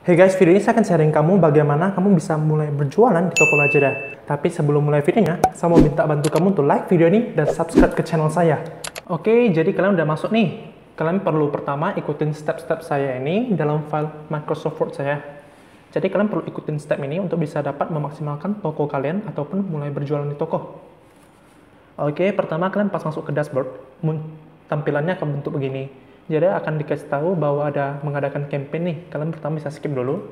Hey guys, video ini saya akan sharing kamu bagaimana kamu bisa mulai berjualan di toko Lazada. Tapi sebelum mulai videonya, saya mau minta bantu kamu untuk like video ini dan subscribe ke channel saya. Oke, jadi kalian udah masuk nih. Kalian perlu pertama ikutin step-step saya ini dalam file Microsoft Word saya. Jadi kalian perlu ikutin step ini untuk bisa dapat memaksimalkan toko kalian ataupun mulai berjualan di toko. Oke, pertama kalian pas masuk ke dashboard, tampilannya akan bentuk begini. Jadi akan dikasih tahu bahwa ada mengadakan campaign nih. Kalian pertama bisa skip dulu.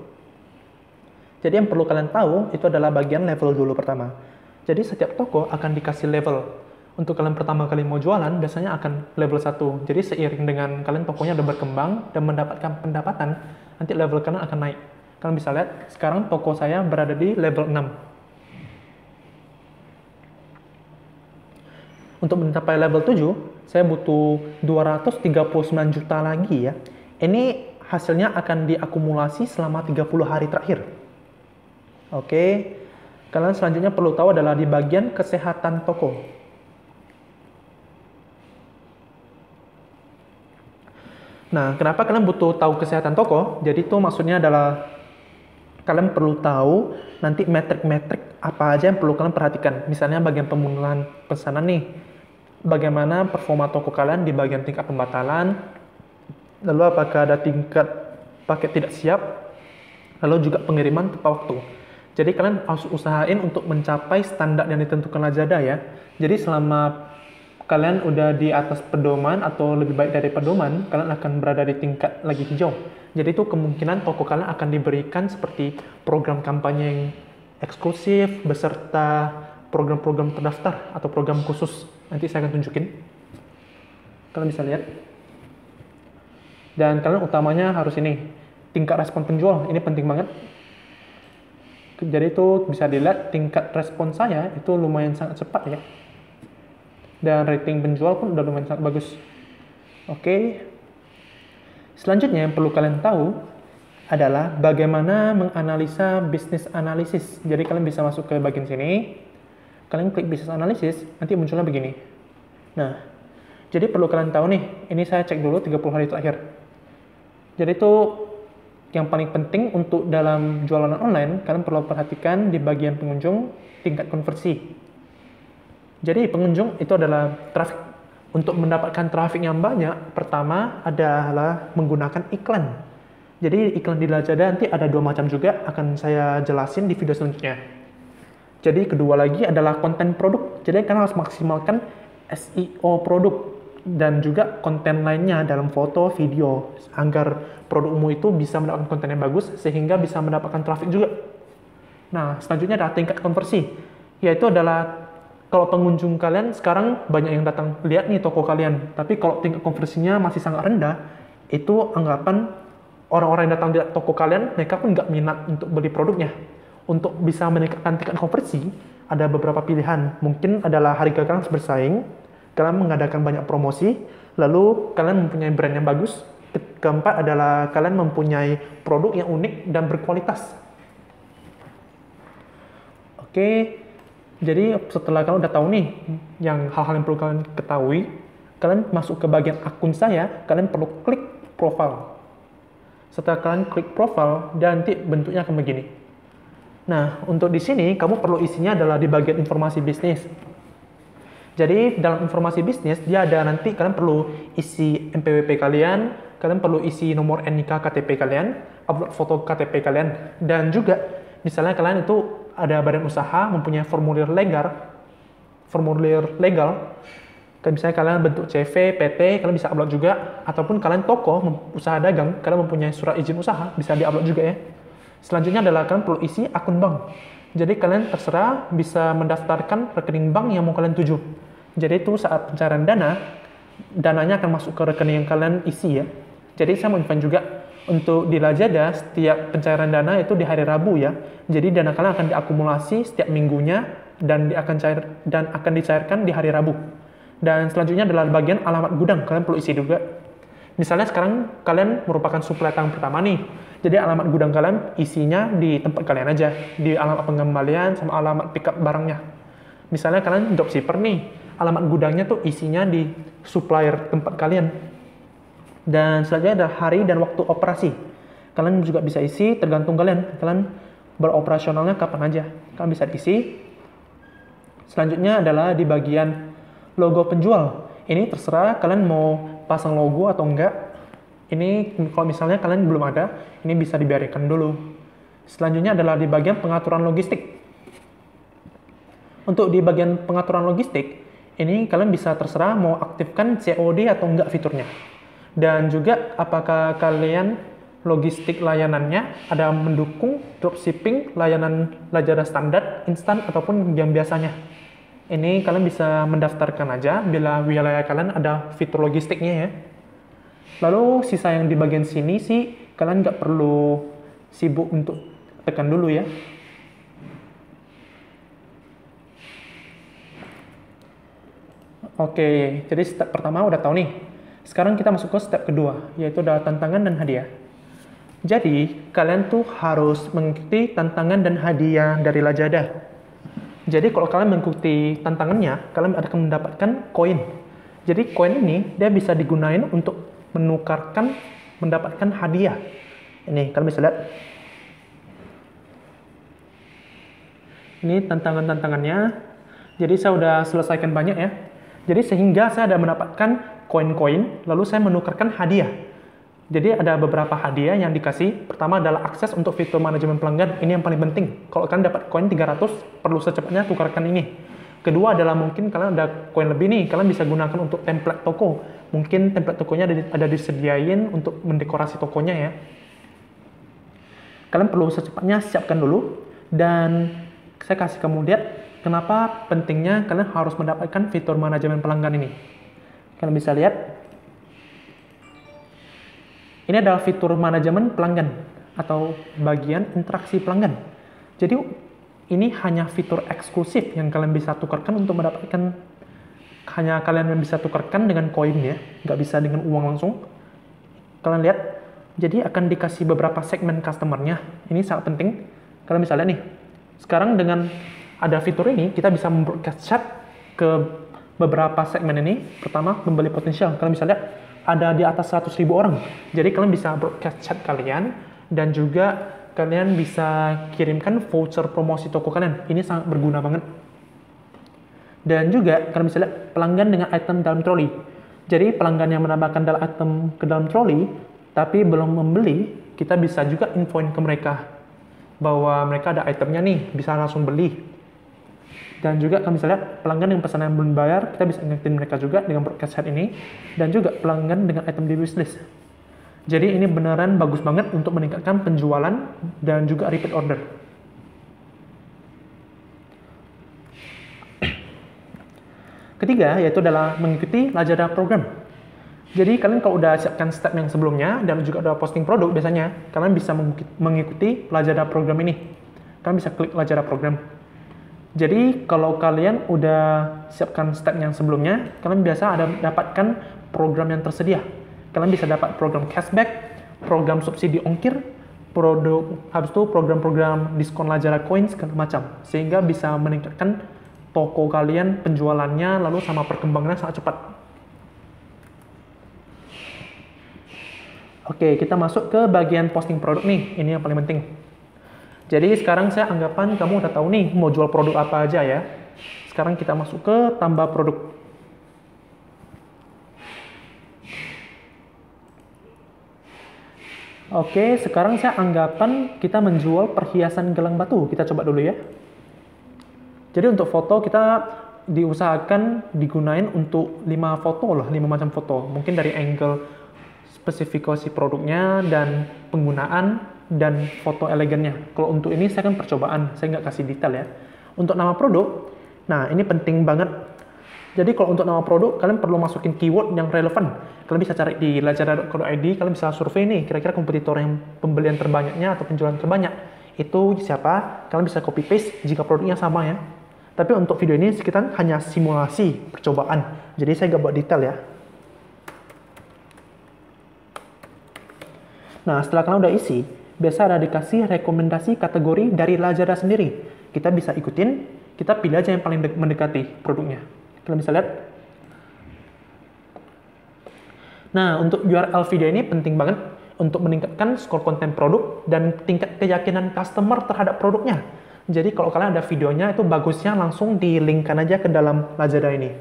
Jadi yang perlu kalian tahu itu adalah bagian level dulu pertama. Jadi setiap toko akan dikasih level. Untuk kalian pertama kali mau jualan biasanya akan level 1. Jadi seiring dengan kalian tokonya udah berkembang dan mendapatkan pendapatan, nanti level kalian akan naik. Kalian bisa lihat sekarang toko saya berada di level 6. Untuk mencapai level 7, saya butuh 239 juta lagi ya. Ini hasilnya akan diakumulasi selama 30 hari terakhir. Oke, kalian selanjutnya perlu tahu adalah di bagian kesehatan toko. Nah, kenapa kalian butuh tahu kesehatan toko? Jadi itu maksudnya adalah kalian perlu tahu nanti metrik-metrik apa aja yang perlu kalian perhatikan. Misalnya bagian pemenuhan pesanan nih. Bagaimana performa toko kalian di bagian tingkat pembatalan, lalu apakah ada tingkat paket tidak siap, lalu juga pengiriman tepat waktu. Jadi kalian harus usahain untuk mencapai standar yang ditentukan Lazada ya. Jadi selama kalian udah di atas pedoman atau lebih baik dari pedoman, kalian akan berada di tingkat lagi hijau. Jadi itu kemungkinan toko kalian akan diberikan seperti program kampanye yang eksklusif beserta program-program terdaftar atau program khusus. Nanti saya akan tunjukin. Kalian bisa lihat. Dan kalian utamanya harus ini. Tingkat respon penjual. Ini penting banget. Jadi itu bisa dilihat tingkat respon saya itu lumayan sangat cepat ya. Dan rating penjual pun udah lumayan sangat bagus. Oke. Selanjutnya yang perlu kalian tahu adalah bagaimana menganalisa bisnis analisis. Jadi kalian bisa masuk ke bagian sini. Kalian klik bisnis analisis, nanti munculnya begini. Nah, jadi perlu kalian tahu nih, ini saya cek dulu 30 hari terakhir. Jadi itu yang paling penting untuk dalam jualan online, kalian perlu perhatikan di bagian pengunjung tingkat konversi. Jadi pengunjung itu adalah traffic. Untuk mendapatkan traffic yang banyak, pertama adalah menggunakan iklan. Jadi iklan di Lazada nanti ada 2 macam juga, akan saya jelasin di video selanjutnya. Jadi kedua lagi adalah konten produk. Jadi kalian harus maksimalkan SEO produk dan juga konten lainnya dalam foto, video agar produkmu itu bisa mendapatkan konten yang bagus sehingga bisa mendapatkan traffic juga. Nah, selanjutnya adalah tingkat konversi. Yaitu adalah kalau pengunjung kalian sekarang banyak yang datang lihat nih toko kalian, tapi kalau tingkat konversinya masih sangat rendah, itu anggapan orang-orang yang datang lihat toko kalian, mereka pun nggak minat untuk beli produknya. Untuk bisa meningkatkan tingkat konversi, ada beberapa pilihan. Mungkin adalah harga kalian harus bersaing, kalian mengadakan banyak promosi, lalu kalian mempunyai brand yang bagus. Keempat adalah kalian mempunyai produk yang unik dan berkualitas. Oke, jadi setelah kalian udah tahu nih, yang hal-hal yang perlu kalian ketahui, kalian masuk ke bagian akun saya, kalian perlu klik profile. Setelah kalian klik profile, dan nanti bentuknya akan begini. Nah, untuk di sini, kamu perlu isinya adalah di bagian informasi bisnis. Jadi, dalam informasi bisnis, dia ada nanti kalian perlu isi NPWP kalian, kalian perlu isi nomor NIK KTP kalian, upload foto KTP kalian, dan juga, misalnya kalian itu ada badan usaha, mempunyai formulir legal, misalnya kalian bentuk CV, PT, kalian bisa upload juga, ataupun kalian toko, usaha dagang, kalian mempunyai surat izin usaha, bisa di-upload juga ya. Selanjutnya adalah kalian perlu isi akun bank. Jadi kalian terserah bisa mendaftarkan rekening bank yang mau kalian tuju. Jadi itu saat pencairan dana, dananya akan masuk ke rekening yang kalian isi ya. Jadi saya mau info juga untuk di Lazada setiap pencairan dana itu di hari Rabu ya. Jadi dana kalian akan diakumulasi setiap minggunya dan akan dicairkan di hari Rabu. Dan selanjutnya adalah bagian alamat gudang, kalian perlu isi juga. Misalnya sekarang kalian merupakan suplai tahun pertama nih. Jadi alamat gudang kalian isinya di tempat kalian aja, di alamat pengembalian sama alamat pick up barangnya. Misalnya kalian dropshipper nih, alamat gudangnya tuh isinya di supplier tempat kalian. Dan selanjutnya ada hari dan waktu operasi. Kalian juga bisa isi tergantung kalian beroperasionalnya kapan aja. Kalian bisa isi. Selanjutnya adalah di bagian logo penjual. Ini terserah kalian mau pasang logo atau enggak. Ini kalau misalnya kalian belum ada, ini bisa dibiarkan dulu. Selanjutnya adalah di bagian pengaturan logistik. Untuk di bagian pengaturan logistik, ini kalian bisa terserah mau aktifkan COD atau enggak fiturnya. Dan juga apakah kalian logistik layanannya ada mendukung dropshipping, layanan Lazada standar, instan, ataupun yang biasanya. Ini kalian bisa mendaftarkan aja bila wilayah kalian ada fitur logistiknya ya. Lalu sisa yang di bagian sini sih kalian nggak perlu sibuk untuk tekan dulu ya. Oke, jadi step pertama udah tahu nih. Sekarang kita masuk ke step kedua, yaitu ada tantangan dan hadiah. Jadi, kalian tuh harus mengikuti tantangan dan hadiah dari Lazada. Jadi, kalau kalian mengikuti tantangannya, kalian akan mendapatkan koin. Jadi, koin ini dia bisa digunain untuk mendapatkan hadiah. Ini, kalian bisa lihat. Ini tantangan-tantangannya. Jadi, saya udah selesaikan banyak ya. Jadi, sehingga saya ada mendapatkan koin-koin, lalu saya menukarkan hadiah. Jadi ada beberapa hadiah yang dikasih. Pertama adalah akses untuk fitur manajemen pelanggan. Ini yang paling penting. Kalau kalian dapat koin 300, perlu secepatnya tukarkan ini. Kedua adalah mungkin kalian ada koin lebih nih, kalian bisa gunakan untuk template toko. Mungkin template tokonya ada disediain untuk mendekorasi tokonya ya. Kalian perlu secepatnya siapkan dulu. Dan saya kasih kamu lihat kenapa pentingnya kalian harus mendapatkan fitur manajemen pelanggan ini. Kalian bisa lihat. Ini adalah fitur manajemen pelanggan atau bagian interaksi pelanggan. Jadi ini hanya fitur eksklusif yang kalian bisa tukarkan untuk mendapatkan, hanya kalian yang bisa tukarkan dengan koin ya, nggak bisa dengan uang langsung. Kalian lihat, jadi akan dikasih beberapa segmen customer-nya. Ini sangat penting. Kalian bisa lihat nih, sekarang dengan ada fitur ini, kita bisa membroadcast chat ke beberapa segmen ini. Pertama, pembeli potensial. Kalian bisa lihat, ada di atas 100.000 orang. Jadi kalian bisa broadcast chat kalian dan juga kalian bisa kirimkan voucher promosi toko kalian. Ini sangat berguna banget. Dan juga kalian bisa lihat pelanggan dengan item dalam troli. Jadi pelanggan yang menambahkan dalam item ke dalam troli tapi belum membeli, kita bisa juga infoin ke mereka bahwa mereka ada itemnya nih, bisa langsung beli. Dan juga kami bisa lihat pelanggan yang pesanan belum bayar, kita bisa ingetin mereka juga dengan broadcast chat ini. Dan juga pelanggan dengan item di wishlist. Jadi ini beneran bagus banget untuk meningkatkan penjualan dan juga repeat order. Ketiga, yaitu adalah mengikuti Lazada program. Jadi kalian kalau udah siapkan step yang sebelumnya dan juga udah posting produk, biasanya kalian bisa mengikuti Lazada program ini. Kalian bisa klik Lazada program. Jadi kalau kalian udah siapkan step yang sebelumnya, kalian biasa ada dapatkan program yang tersedia. Kalian bisa dapat program cashback, program subsidi ongkir, habis itu program-program diskon Lazada Coins segala macam. Sehingga bisa meningkatkan toko kalian penjualannya lalu sama perkembangannya sangat cepat. Oke, kita masuk ke bagian posting produk nih. Ini yang paling penting. Jadi sekarang saya anggapan kamu udah tahu nih mau jual produk apa aja ya. Sekarang kita masuk ke tambah produk. Oke, sekarang saya anggapan kita menjual perhiasan gelang batu. Kita coba dulu ya. Jadi untuk foto kita diusahakan digunain untuk 5 foto lah, 5 macam foto. Mungkin dari angle spesifikasi produknya dan penggunaan dan foto elegannya. Kalau untuk ini saya kan percobaan, saya nggak kasih detail ya. Untuk nama produk, nah ini penting banget. Jadi kalau untuk nama produk, kalian perlu masukin keyword yang relevan. Kalian bisa cari di lazada.co.id, kalian bisa survei nih, kira-kira kompetitor yang pembelian terbanyaknya atau penjualan terbanyak. Itu siapa? Kalian bisa copy paste jika produknya sama ya. Tapi untuk video ini kita hanya simulasi percobaan. Jadi saya nggak buat detail ya. Nah, setelah kalian udah isi, biasa ada dikasih rekomendasi kategori dari Lazada sendiri. Kita bisa ikutin, kita pilih aja yang paling mendekati produknya. Kalian bisa lihat. Nah, untuk URL video ini penting banget. untuk meningkatkan skor konten produk dan tingkat keyakinan customer terhadap produknya. Jadi kalau kalian ada videonya itu bagusnya langsung di-linkkan aja ke dalam Lazada ini.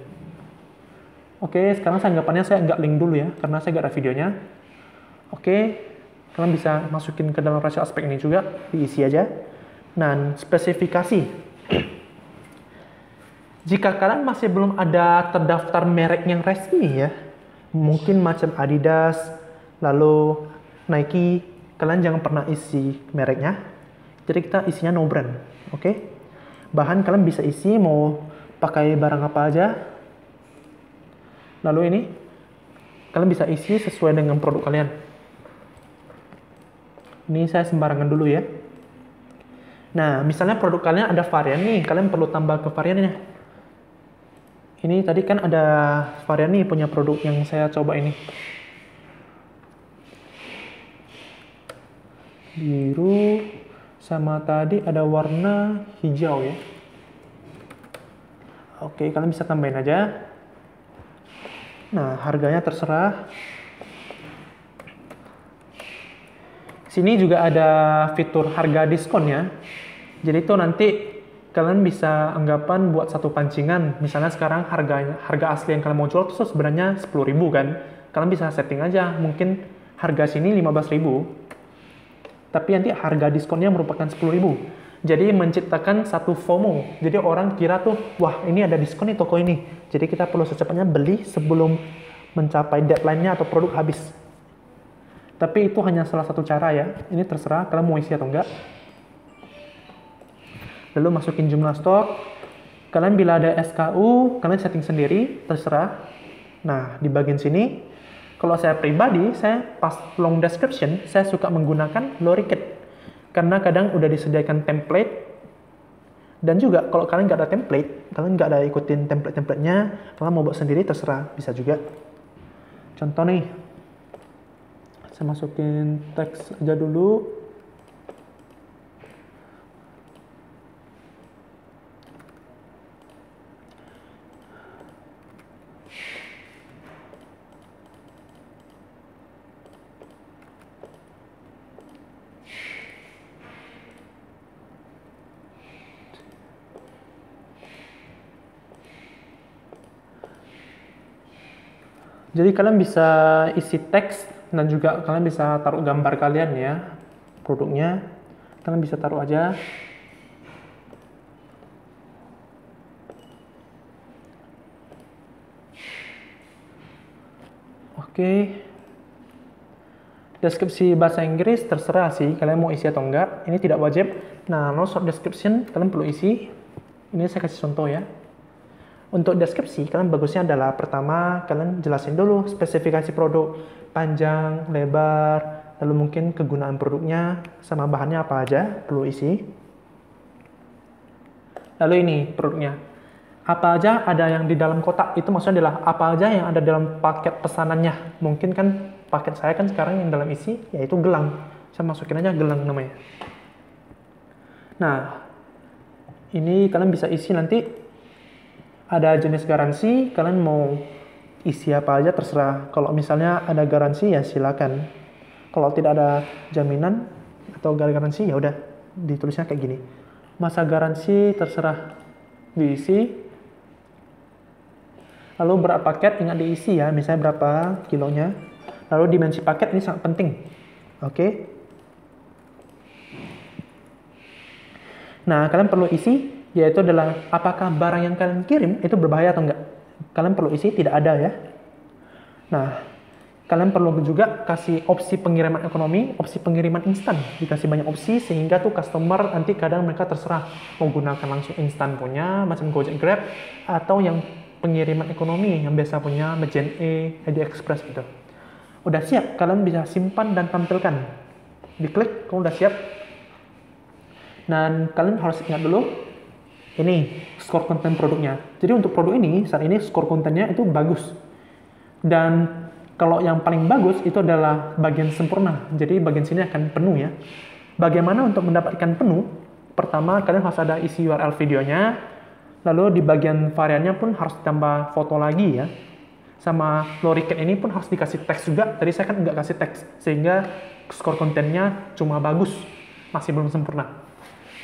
Oke, sekarang anggapannya saya nggak link dulu ya, karena saya nggak ada videonya. Oke, kalian bisa masukin ke dalam rasio aspek ini juga, diisi aja. Nah, spesifikasi. Jika kalian masih belum ada terdaftar merek yang resmi ya, mungkin macam Adidas, lalu Nike, kalian jangan pernah isi mereknya. Jadi kita isinya no brand, oke? Bahan kalian bisa isi mau pakai barang apa aja. Lalu ini, kalian bisa isi sesuai dengan produk kalian. Ini saya sembarangan dulu ya. Nah, misalnya produk kalian ada varian nih, kalian perlu tambah ke variannya. Ini tadi kan ada varian nih punya produk yang saya coba ini. Biru sama tadi ada warna hijau ya. Oke, kalian bisa tambahin aja. Nah, harganya terserah. Sini juga ada fitur harga diskon ya. Jadi itu nanti kalian bisa anggapan buat satu pancingan. Misalnya sekarang harga asli yang kalian mau jual itu sebenarnya 10.000 kan. Kalian bisa setting aja, mungkin harga sini 15.000. Tapi nanti harga diskonnya merupakan 10.000. Jadi menciptakan satu FOMO. Jadi orang kira tuh, wah ini ada diskon di toko ini. Jadi kita perlu secepatnya beli sebelum mencapai deadline-nya atau produk habis. Tapi itu hanya salah satu cara ya. Ini terserah kalian mau isi atau enggak. Lalu masukin jumlah stok. Kalian bila ada SKU, kalian setting sendiri, terserah. Nah, di bagian sini, kalau saya pribadi, saya pas long description, saya suka menggunakan Lorikit. Karena kadang udah disediakan template. Dan juga kalau kalian nggak ada template, kalian nggak ada ikutin template-templatenya, kalian mau buat sendiri, terserah, bisa juga. Contoh nih, saya masukin teks aja dulu. Jadi kalian bisa isi teks dan juga kalian bisa taruh gambar kalian ya, produknya. Kalian bisa taruh aja. Oke. Deskripsi bahasa Inggris terserah sih, kalian mau isi atau enggak. Ini tidak wajib. Nah, no short description kalian perlu isi. Ini saya kasih contoh ya. Untuk deskripsi, kalian bagusnya adalah pertama, kalian jelasin dulu spesifikasi produk, panjang, lebar, lalu mungkin kegunaan produknya, sama bahannya apa aja, perlu isi. Lalu ini produknya. Apa aja ada yang di dalam kotak, itu maksudnya adalah apa aja yang ada dalam paket pesanannya. Mungkin kan paket saya kan sekarang yang dalam isi, yaitu gelang. Saya masukin aja gelang namanya. Nah, ini kalian bisa isi nanti. Ada jenis garansi, kalian mau isi apa aja terserah. Kalau misalnya ada garansi ya silakan. Kalau tidak ada jaminan atau garansi ya udah ditulisnya kayak gini. Masa garansi terserah diisi. Lalu berat paket ingat diisi ya, misalnya berapa kilonya. Lalu dimensi paket ini sangat penting. Oke. Nah, kalian perlu isi yaitu adalah apakah barang yang kalian kirim itu berbahaya atau enggak. Kalian perlu isi tidak ada ya. Nah, kalian perlu juga kasih opsi pengiriman ekonomi, opsi pengiriman instan. Dikasih banyak opsi sehingga tuh customer nanti kadang mereka terserah mau gunakan langsung instan punya macam Gojek, Grab, atau yang pengiriman ekonomi yang biasa punya Majen E, AliExpress gitu. Udah siap, kalian bisa simpan dan tampilkan. Diklik, kamu udah siap. Dan kalian harus ingat dulu ini skor konten produknya. Jadi untuk produk ini saat ini skor kontennya itu bagus. Dan kalau yang paling bagus itu adalah bagian sempurna. Jadi bagian sini akan penuh ya. Bagaimana untuk mendapatkan penuh? Pertama kalian harus ada isi URL videonya. Lalu di bagian variannya pun harus ditambah foto lagi ya. Sama low recap ini pun harus dikasih teks juga. Tadi saya kan nggak kasih teks, sehingga skor kontennya cuma bagus, masih belum sempurna.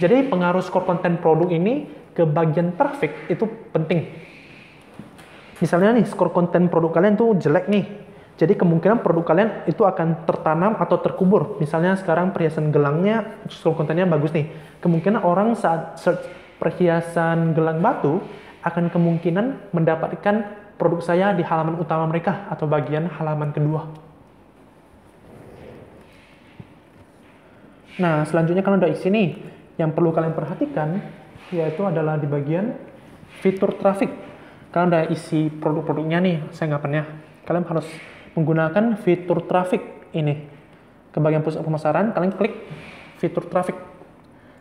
Jadi pengaruh skor konten produk ini ke bagian traffic itu penting. Misalnya nih, skor konten produk kalian tuh jelek nih. Jadi kemungkinan produk kalian itu akan tertanam atau terkubur. Misalnya sekarang perhiasan gelangnya, skor kontennya bagus nih. Kemungkinan orang saat search perhiasan gelang batu, akan kemungkinan mendapatkan produk saya di halaman utama mereka atau bagian halaman kedua. Nah, selanjutnya kalau udah isi nih, yang perlu kalian perhatikan yaitu adalah di bagian fitur traffic. Kalau udah isi produk-produknya nih, saya nggak pernah. Kalian harus menggunakan fitur traffic ini. Ke bagian pusat pemasaran, kalian klik fitur traffic.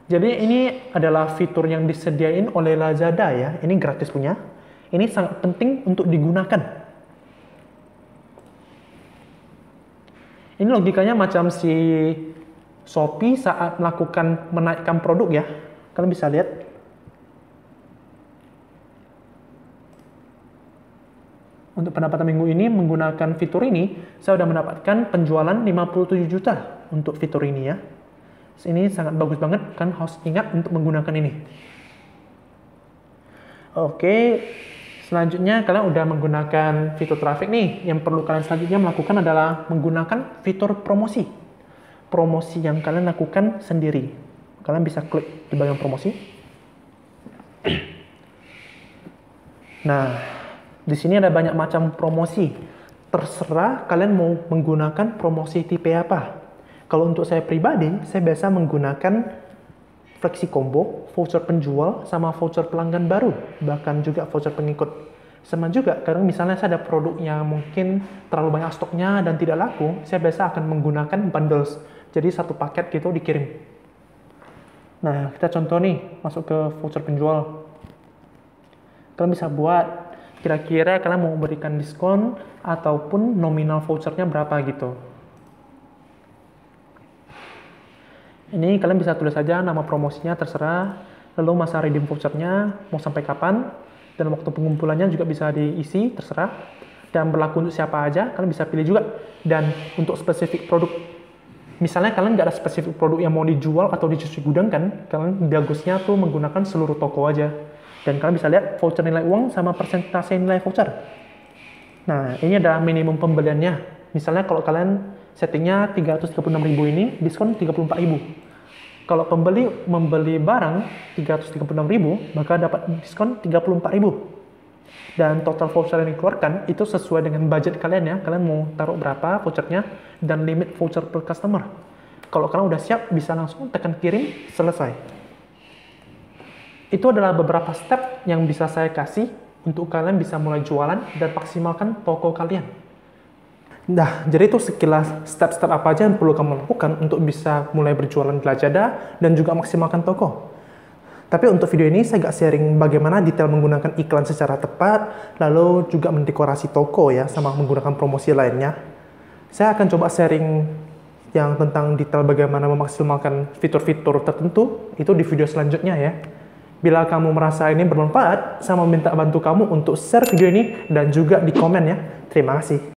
Jadi ini adalah fitur yang disediain oleh Lazada ya. Ini gratis punya. Ini sangat penting untuk digunakan. Ini logikanya macam si Shopee saat melakukan menaikkan produk ya. Kalian bisa lihat. Untuk pendapatan minggu ini menggunakan fitur ini, saya sudah mendapatkan penjualan 57 juta untuk fitur ini ya. Ini sangat bagus banget, kan harus ingat untuk menggunakan ini. Oke. Selanjutnya, kalian udah menggunakan fitur traffic nih. Yang perlu kalian selanjutnya melakukan adalah menggunakan fitur promosi. Promosi yang kalian lakukan sendiri. Kalian bisa klik di bagian promosi. Nah, di sini ada banyak macam promosi. Terserah kalian mau menggunakan promosi tipe apa. Kalau untuk saya pribadi, saya biasa menggunakan Flexi Combo, voucher penjual, sama voucher pelanggan baru, bahkan juga voucher pengikut. Sama juga, kadang misalnya saya ada produk yang mungkin terlalu banyak stoknya dan tidak laku, saya biasa akan menggunakan bundles. Jadi satu paket gitu dikirim. Nah, kita contoh nih, masuk ke voucher penjual. Kalian bisa buat, kira-kira kalian mau memberikan diskon, ataupun nominal vouchernya berapa gitu. Ini kalian bisa tulis saja nama promosinya, terserah. Lalu masa redeem vouchernya mau sampai kapan. Dan waktu pengumpulannya juga bisa diisi, terserah. Dan berlaku untuk siapa aja, kalian bisa pilih juga. Dan untuk spesifik produk. Misalnya kalian nggak ada spesifik produk yang mau dijual atau dicuci gudang kan, kalian bagusnya tuh menggunakan seluruh toko aja. Dan kalian bisa lihat voucher nilai uang sama persentase nilai voucher. Nah, ini adalah minimum pembeliannya. Misalnya kalau kalian settingnya 336.000 ini, diskon 34.000. Kalau pembeli membeli barang 336.000, maka dapat diskon 34.000. Dan total voucher yang dikeluarkan itu sesuai dengan budget kalian ya. Kalian mau taruh berapa vouchernya dan limit voucher per customer. Kalau kalian udah siap, bisa langsung tekan kirim, selesai. Itu adalah beberapa step yang bisa saya kasih untuk kalian bisa mulai jualan dan maksimalkan toko kalian. Nah, jadi itu sekilas step-step apa aja yang perlu kamu lakukan untuk bisa mulai berjualan di Lazada dan juga maksimalkan toko. Tapi untuk video ini saya nggak sharing bagaimana detail menggunakan iklan secara tepat, lalu juga mendekorasi toko ya, sama menggunakan promosi lainnya. Saya akan coba sharing yang tentang detail bagaimana memaksimalkan fitur-fitur tertentu, itu di video selanjutnya ya. Bila kamu merasa ini bermanfaat, saya meminta bantu kamu untuk share video ini dan juga di komen ya. Terima kasih.